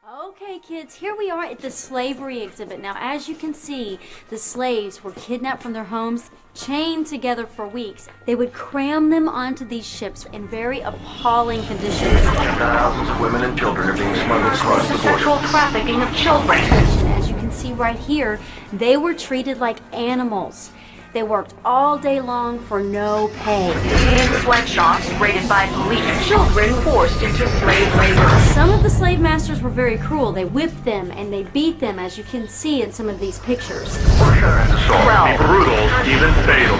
Okay, kids, here we are at the slavery exhibit. Now, as you can see, the slaves were kidnapped from their homes, chained together for weeks. They would cram them onto these ships in very appalling conditions. Thousands of women and children are being smuggled across the border. Sexual trafficking of children. As you can see right here, they were treated like animals. They worked all day long for no pay. In sweatshops raided by police, children forced into slave labor. Some of the slave masters were very cruel. They whipped them and they beat them, as you can see in some of these pictures. Be brutal, even fatal.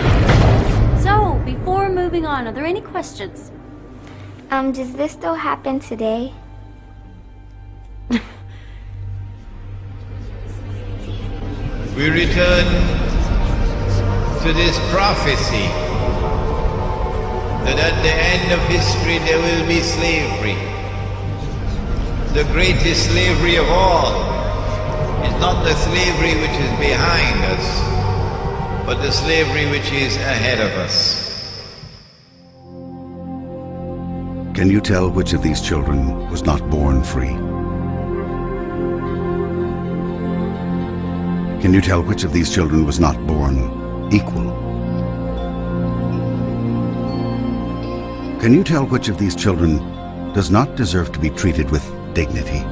So, before moving on, are there any questions? Does this still happen today? We return to this prophecy that at the end of history there will be slavery. The greatest slavery of all is not the slavery which is behind us, but the slavery which is ahead of us. Can you tell which of these children was not born free? Can you tell which of these children was not born equal? Can you tell which of these children does not deserve to be treated with dignity?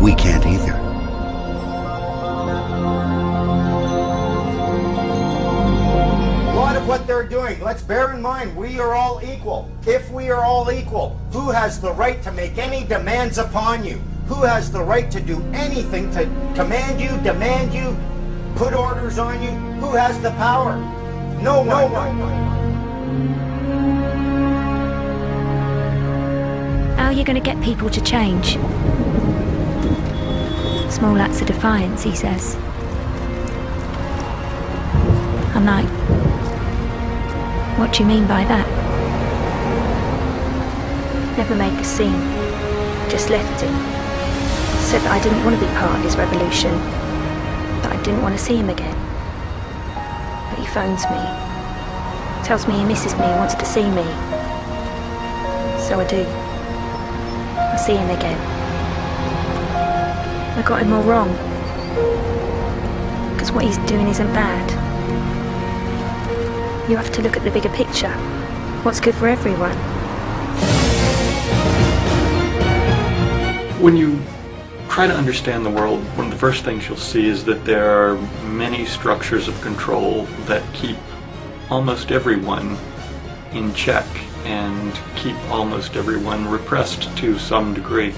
We can't either. What they're doing. Let's bear in mind, we are all equal. If we are all equal, who has the right to make any demands upon you? Who has the right to do anything to command you, demand you, put orders on you? Who has the power? No one. How are you going to get people to change? Small acts of defiance, he says. I'm like, what do you mean by that? Never make a scene. Just left him. Said that I didn't want to be part of his revolution. That I didn't want to see him again. But he phones me. Tells me he misses me and wants to see me. So I do. I see him again. I got him all wrong. Because what he's doing isn't bad. You have to look at the bigger picture. What's good for everyone. When you try to understand the world, one of the first things you'll see is that there are many structures of control that keep almost everyone in check and keep almost everyone repressed to some degree.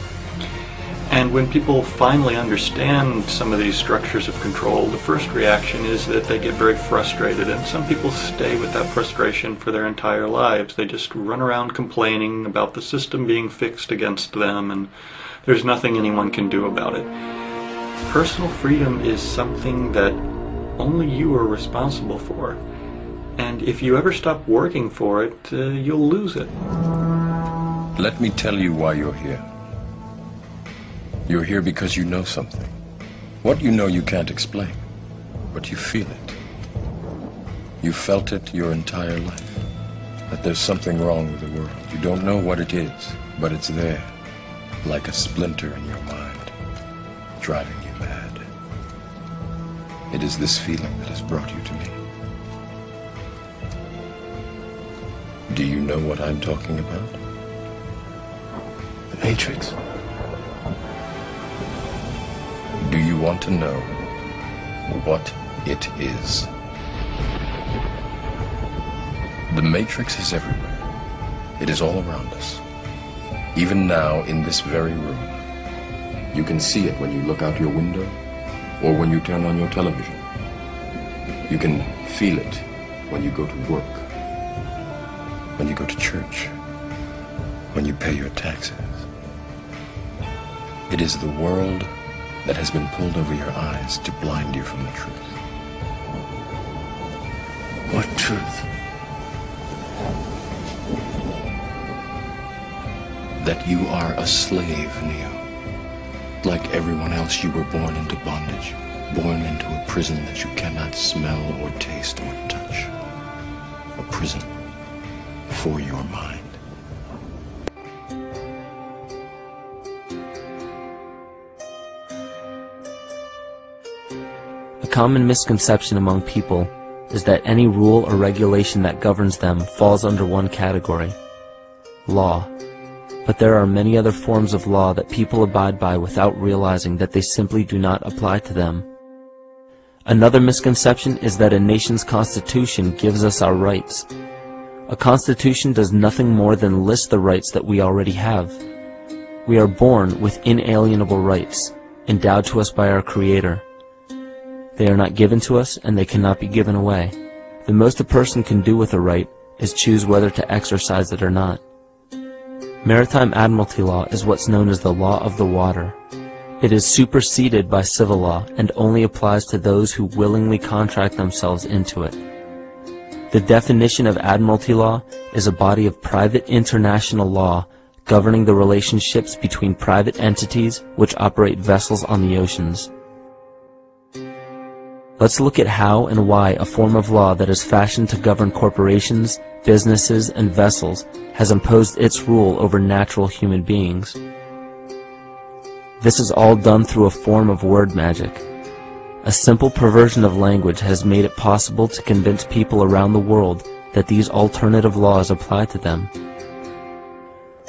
And when people finally understand some of these structures of control, the first reaction is that they get very frustrated, and some people stay with that frustration for their entire lives. They just run around complaining about the system being fixed against them, and there's nothing anyone can do about it. Personal freedom is something that only you are responsible for, and if you ever stop working for it, you'll lose it. Let me tell you why you're here. You're here because you know something. What you know you can't explain, but you feel it. You felt it your entire life, that there's something wrong with the world. You don't know what it is, but it's there, like a splinter in your mind, driving you mad. It is this feeling that has brought you to me. Do you know what I'm talking about? The Matrix. Do you want to know what it is? The Matrix is everywhere. It is all around us. Even now, in this very room. You can see it when you look out your window or when you turn on your television. You can feel it when you go to work, when you go to church, when you pay your taxes. It is the world that has been pulled over your eyes to blind you from the truth. What truth? That you are a slave, Neo. Like everyone else, you were born into bondage. born into a prison that you cannot smell or taste or touch. A prison for your mind. A common misconception among people is that any rule or regulation that governs them falls under one category: law. But there are many other forms of law that people abide by without realizing that they simply do not apply to them. Another misconception is that a nation's constitution gives us our rights. A constitution does nothing more than list the rights that we already have. We are born with inalienable rights, endowed to us by our Creator. They are not given to us, and they cannot be given away. The most a person can do with a right is choose whether to exercise it or not. Maritime admiralty law is what's known as the law of the water. It is superseded by civil law and only applies to those who willingly contract themselves into it. The definition of admiralty law is a body of private international law governing the relationships between private entities which operate vessels on the oceans. Let's look at how and why a form of law that is fashioned to govern corporations, businesses, and vessels has imposed its rule over natural human beings. This is all done through a form of word magic. A simple perversion of language has made it possible to convince people around the world that these alternative laws apply to them.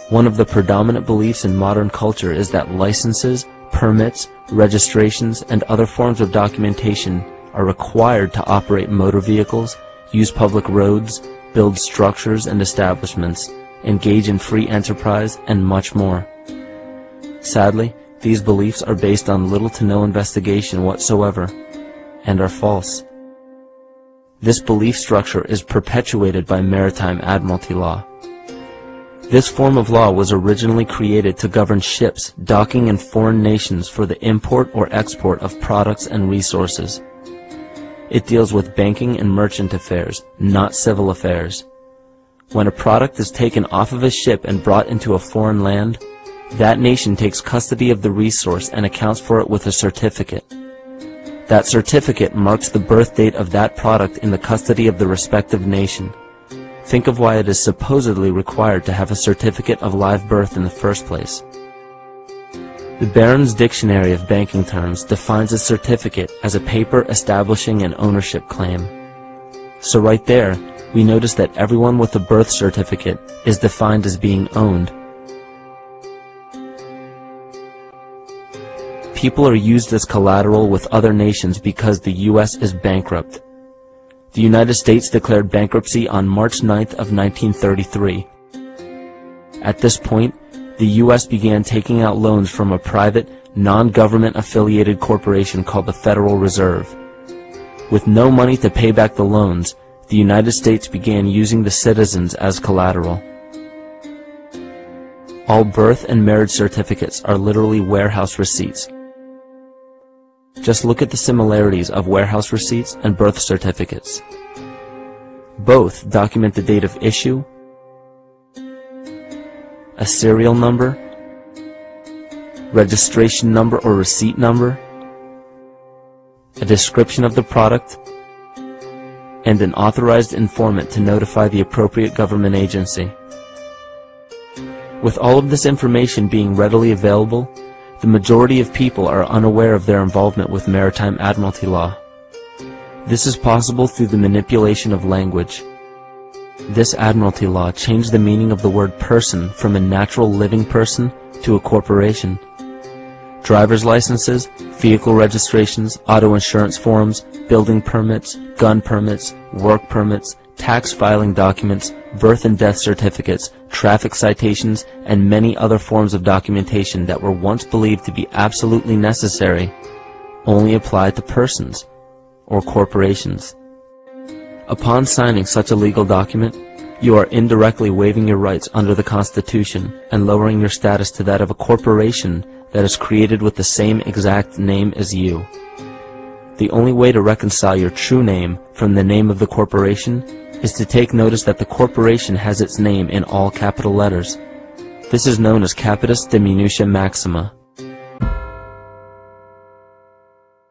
One of the predominant beliefs in modern culture is that licenses, permits, registrations, and other forms of documentation are required to operate motor vehicles, use public roads, build structures and establishments, engage in free enterprise, and much more. Sadly, these beliefs are based on little to no investigation whatsoever, and are false. This belief structure is perpetuated by maritime admiralty law. This form of law was originally created to govern ships docking in foreign nations for the import or export of products and resources. It deals with banking and merchant affairs, not civil affairs. When a product is taken off of a ship and brought into a foreign land, that nation takes custody of the resource and accounts for it with a certificate. That certificate marks the birth date of that product in the custody of the respective nation. Think of why it is supposedly required to have a certificate of live birth in the first place. The Barron's Dictionary of Banking Terms defines a certificate as a paper establishing an ownership claim. So right there, we notice that everyone with a birth certificate is defined as being owned. People are used as collateral with other nations because the U.S. is bankrupt. The United States declared bankruptcy on March 9th of 1933. At this point, the U.S. began taking out loans from a private, non-government affiliated corporation called the Federal Reserve. With no money to pay back the loans, the United States began using the citizens as collateral. All birth and marriage certificates are literally warehouse receipts. Just look at the similarities of warehouse receipts and birth certificates. Both document the date of issue, a serial number, registration number or receipt number, a description of the product, and an authorized informant to notify the appropriate government agency. With all of this information being readily available, the majority of people are unaware of their involvement with maritime admiralty law. This is possible through the manipulation of language. This admiralty law changed the meaning of the word person from a natural living person to a corporation. Driver's licenses, vehicle registrations, auto insurance forms, building permits, gun permits, work permits, tax filing documents, birth and death certificates, traffic citations, and many other forms of documentation that were once believed to be absolutely necessary only apply to persons or corporations. Upon signing such a legal document, you are indirectly waiving your rights under the Constitution and lowering your status to that of a corporation that is created with the same exact name as you. The only way to reconcile your true name from the name of the corporation is to take notice that the corporation has its name in all capital letters. This is known as capitis diminutia maxima.